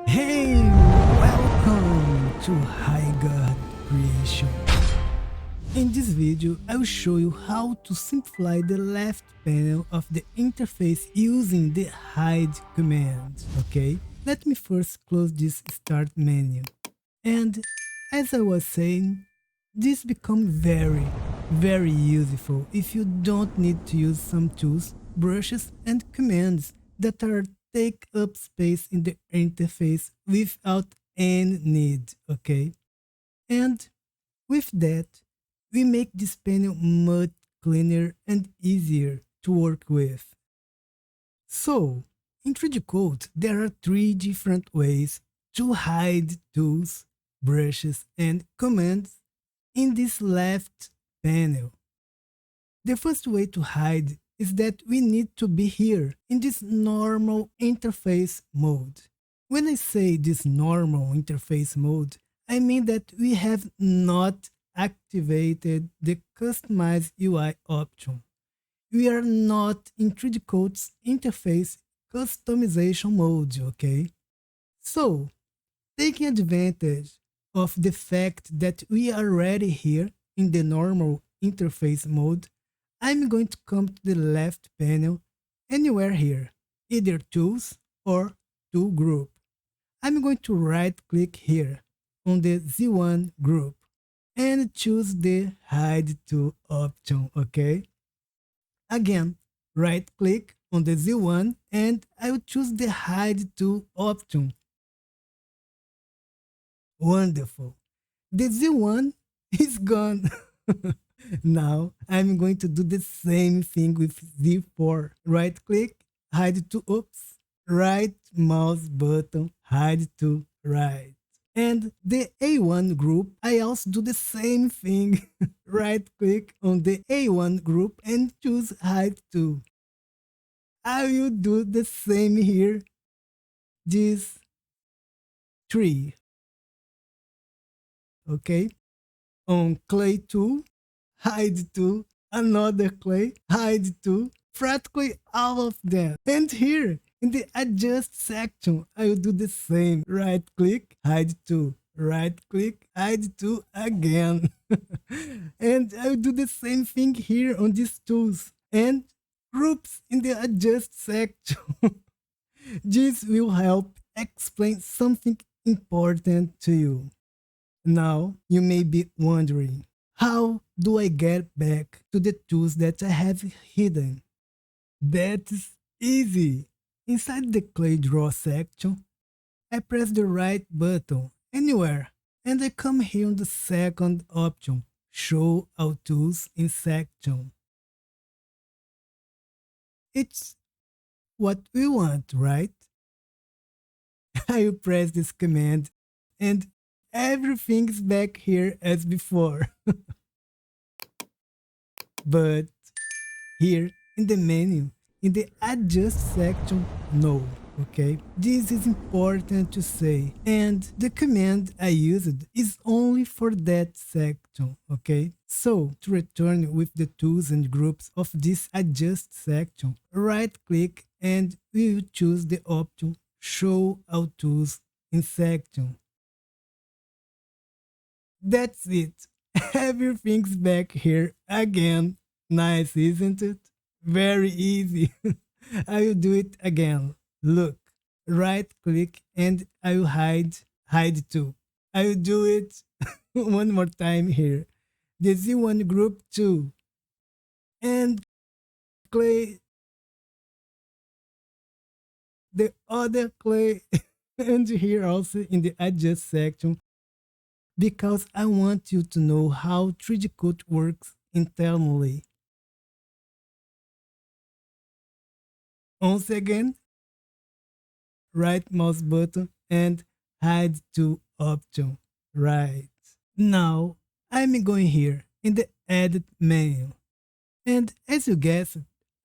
Hey, welcome to Rygaard Creation. In this video, I will show you how to simplify the left panel of the interface using the hide command, okay? Let me first close this start menu. And as I was saying, this becomes very useful if you don't need to use some tools, brushes, and commands that are take up space in the interface without any need, okay? And with that, we make this panel much cleaner and easier to work with. So, in 3DCoat, there are three different ways to hide tools, brushes, and commands in this left panel. The first way to hide is that we need to be here in this normal interface mode. When I say this normal interface mode, I mean that we have not activated the Customize UI option. We are not in 3DCoat's interface customization mode, okay? So, taking advantage of the fact that we are already here in the normal interface mode, I'm going to come to the left panel anywhere here, either Tools or Tool Group. I'm going to right click here on the Z1 group and choose the Hide Tool option, okay? Again, right click on the Z1 and I will choose the Hide Tool option. Wonderful. The Z1 is gone. Now I'm going to do the same thing with Z4. Right click, hide to oops, right mouse button, hide to right. And the A1 group, I also do the same thing. Right click on the A1 group and choose hide to. I will do the same here. These three. Okay. On clay 2, hide to, another clay, hide to, practically all of them. And here in the adjust section, I will do the same. Right click, hide to, right click, hide to again. And I will do the same thing here on these tools and groups in the adjust section. This will help explain something important to you. Now, you may be wondering, how do I get back to the tools that I have hidden? That's easy. Inside the clay draw section, I press the right button anywhere and I come here on the second option, show all tools in section. It's what we want, right? I will press this command and everything's back here as before. But here in the menu, in the adjust section, no, okay? This is important to say, and the command I used is only for that section, okay? So to return with the tools and groups of this adjust section, right click and we will choose the option show all tools in section. That's it. Everything's back here again. Nice, isn't it? Very easy. I will do it again. Look, right click and I will hide to. I will do it one more time here. The Z1 group 2 and clay the other clay and here also in the adjust section because I want you to know how 3DCoat works internally. Once again, right mouse button and hide to option. Right. Now, I'm going here in the edit menu. And as you guessed,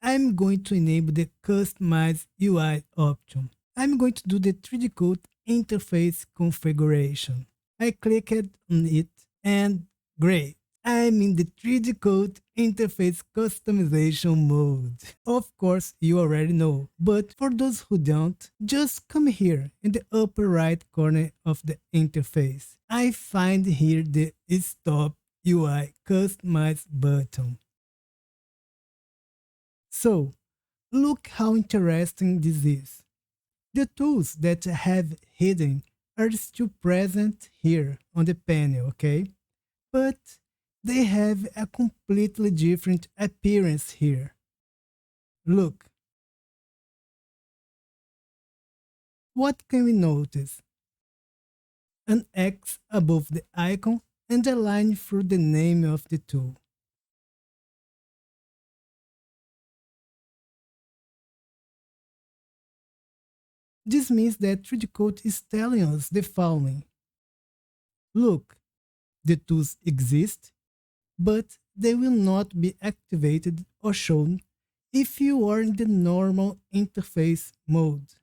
I'm going to enable the customize UI option. I'm going to do the 3DCoat interface configuration. I clicked on it and great. I'm in the 3DCoat interface customization mode. Of course, you already know, but for those who don't, just come here in the upper right corner of the interface. I find here the Stop UI Customize button. So, look how interesting this is. The tools that I have hidden are still present here on the panel, okay? But they have a completely different appearance here. Look, what can we notice? An X above the icon and a line through the name of the tool. This means that 3DCoat is telling us the following. Look, the tools exist, but they will not be activated or shown if you are in the normal interface mode.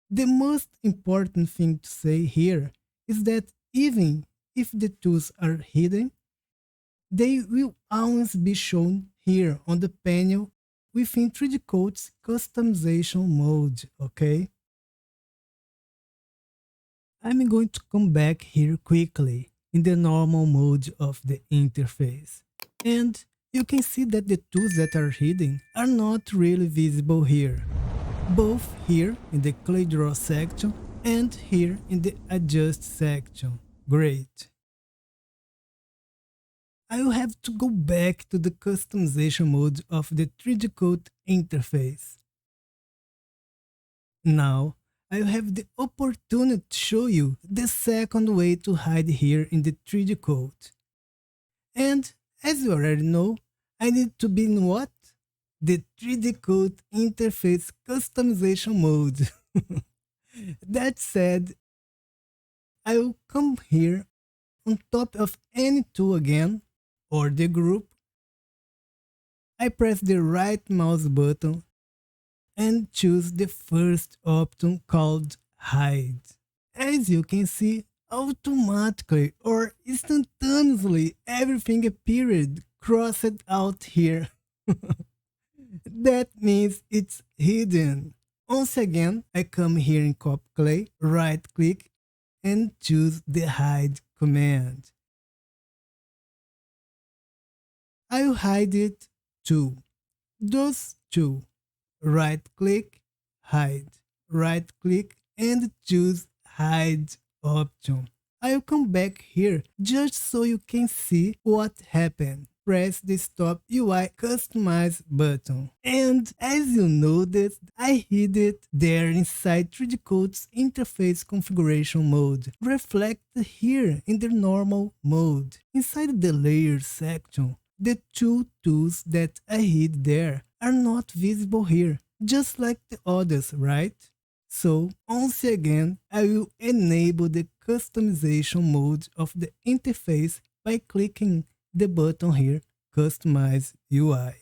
The most important thing to say here is that even if the tools are hidden, they will always be shown here on the panel within 3DCoat's customization mode, okay? I'm going to come back here quickly in the normal mode of the interface. And you can see that the tools that are hidden are not really visible here. Both here in the clay draw section and here in the adjust section. Great. I will have to go back to the customization mode of the 3DCoat interface. Now, I have the opportunity to show you the second way to hide here in the 3DCoat. And as you already know, I need to be in what? The 3DCoat interface customization mode. That said, I will come here on top of any tool again, or the group. I press the right mouse button and choose the first option called Hide. As you can see, automatically or instantaneously everything appeared crossed out here. That means it's hidden. Once again, I come here in Copy Clay, right click and choose the Hide command. I'll hide it too. Those two. Right click, hide. Right click and choose hide option. I'll come back here just so you can see what happened. Press the Stop UI Customize button. And as you noticed, I hid it there inside 3DCoat's interface configuration mode, reflected here in the normal mode. Inside the Layers section, the two tools that I hid there are not visible here, just like the others, right? So, once again, I will enable the customization mode of the interface by clicking the button here, Customize UI.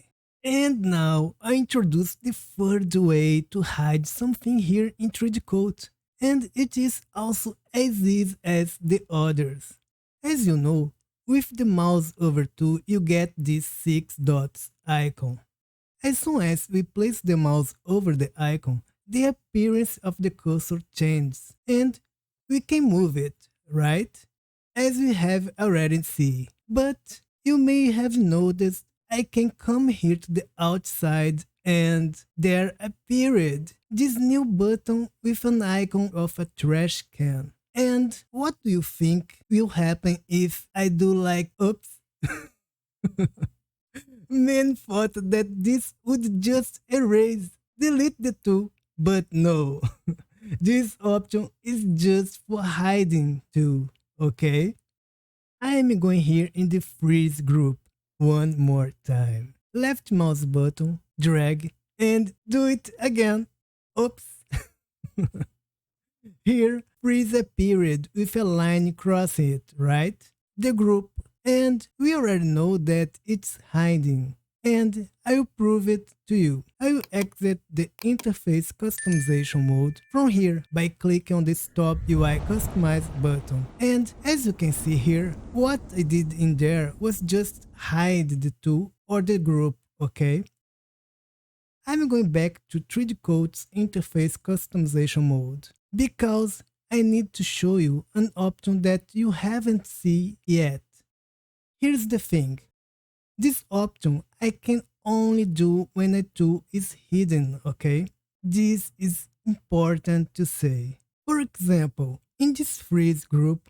And now I introduce the third way to hide something here in 3DCoat, and it is also as easy as the others. As you know, with the mouse over tool, you get this 6 dots icon. As soon as we place the mouse over the icon, the appearance of the cursor changes, and we can move it, right? As we have already seen. But you may have noticed I can come here to the outside and there appeared this new button with an icon of a trash can. And what do you think will happen if I do like oops? Men thought that this would just erase, delete the tool, but no. This option is just for hiding too, okay? I am going here in the freeze group one more time. Left mouse button, drag, and do it again. Oops. Here, freeze appeared with a line across it, right? The group, and we already know that it's hiding. and I will prove it to you. I will exit the interface customization mode from here by clicking on the Stop UI Customize button. And as you can see here, what I did in there was just hide the tool or the group, okay? I'm going back to 3DCoat's interface customization mode because I need to show you an option that you haven't seen yet. Here's the thing. This option I can only do when a tool is hidden, okay? This is important to say. For example, in this freeze group,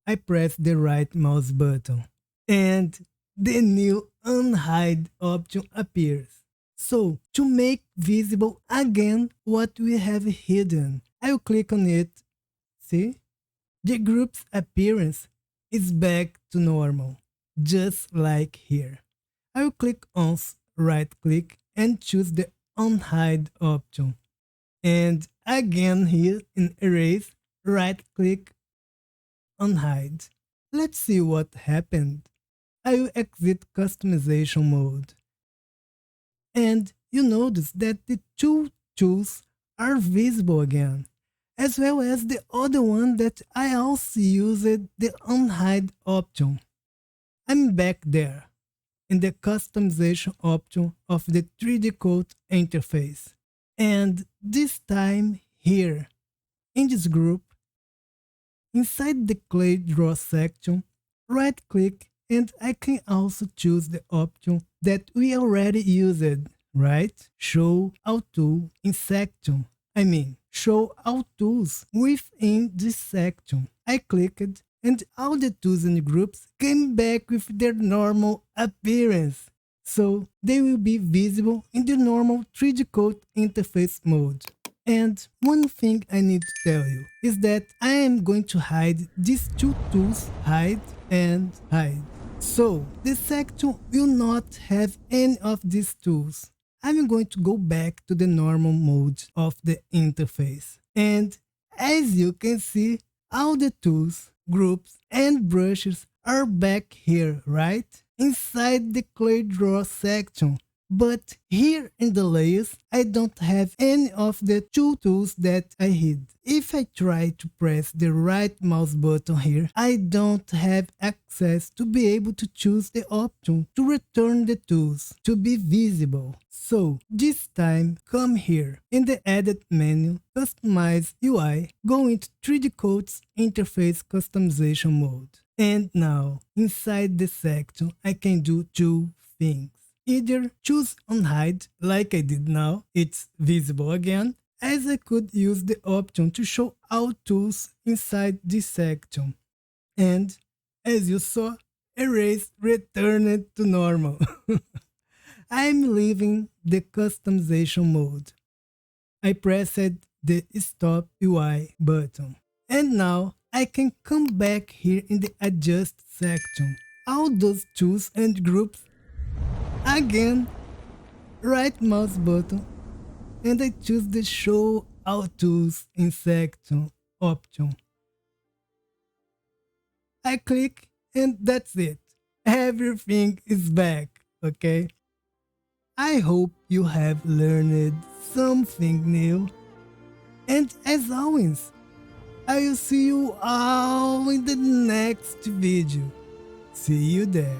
I press the right mouse button and the new unhide option appears. So, to make visible again what we have hidden, I will click on it. See? The group's appearance is back to normal, just like here. I will click on right click and choose the unhide option. And again here in erase, right click, unhide. Let's see what happened. I will exit customization mode. And you notice that the two tools are visible again, as well as the other one that I also used the unhide option. I'm back there in the customization option of the 3DCoat interface. And this time here, in this group, inside the clay draw section, right click and I can also choose the option that we already used, right? Show all tool in section. Show all tools within this section. I clicked and all the tools and groups came back with their normal appearance. So they will be visible in the normal 3DCoat interface mode. And one thing I need to tell you is that I am going to hide these two tools, hide and hide. So the section will not have any of these tools. I'm going to go back to the normal mode of the interface. And as you can see, all the tools, groups, and brushes are back here, right? Inside the clay draw section. But here in the layers, I don't have any of the two tools that I hid. If I try to press the right mouse button here, I don't have access to be able to choose the option to return the tools to be visible. So this time, come here in the Edit menu, Customize UI, go into 3DCoat's interface customization mode. And now, inside the section, I can do two things. Either choose unhide like I did now, it's visible again, as I could use the option to show all tools inside this section. And as you saw, erase returned to normal. I'm leaving the customization mode. I pressed the Stop UI button. And now I can come back here in the Adjust section. All those tools and groups again, right mouse button, and I choose the Show All Tools in Section option. I click and that's it. Everything is back, okay? I hope you have learned something new. And as always, I will see you all in the next video. See you there.